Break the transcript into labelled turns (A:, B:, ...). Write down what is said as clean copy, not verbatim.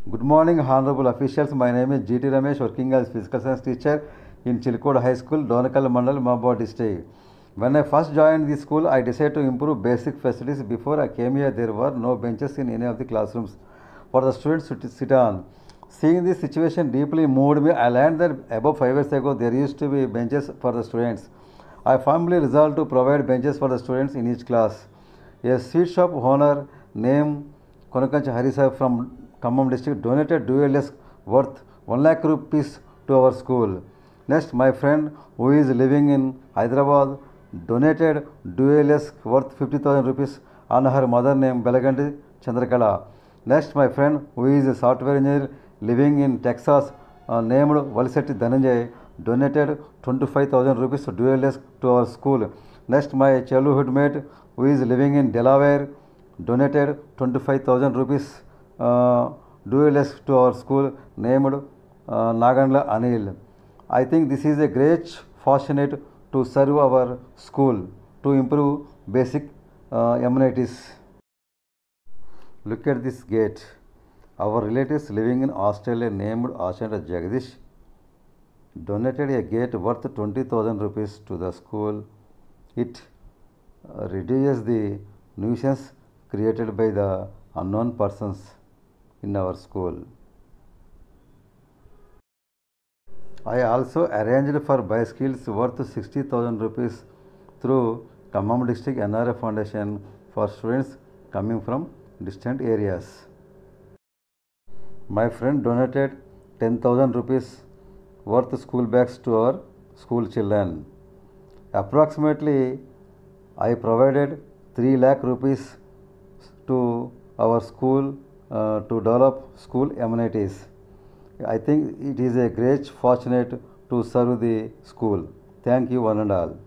A: Good morning, honorable officials. My name is GT Ramesh, working as physical science teacher in Chilkod High School, Donakal Mandal, Mabwa district. When I first joined the school, I decided to improve basic facilities. Before I came here, there were no benches in any of the classrooms for the students to sit on. Seeing this situation deeply moved me. I learned that above 5 years ago, there used to be benches for the students. I firmly resolved to provide benches for the students in each class. A sweet shop owner named Konakancha Harisab from Khammam district donated dual desk worth 1 lakh rupees to our school. Next, my friend who is living in Hyderabad donated dual desk worth 50,000 rupees on her mother name Belagandi Chandrakala. Next, my friend who is a software engineer living in Texas named Valisetti Dhananjay donated 25,000 rupees dual desk to our school. Next, my childhood mate who is living in Delaware donated 25,000 rupees dual desk to our school named Nagandla Anil. I think this is a great fortunate to serve our school to improve basic amenities. Look at this gate. Our relatives living in Australia named Ashanta Jagdish donated a gate worth 20,000 rupees to the school. It reduces the nuisance created by the unknown persons in our school. I also arranged for bicycles worth 60,000 rupees through Khammam District NRA Foundation for students coming from distant areas. My friend donated 10,000 rupees worth school bags to our school children. Approximately, I provided 3 lakh rupees to our school to develop school amenities. I think it is a great fortunate to serve the school. Thank you one and all.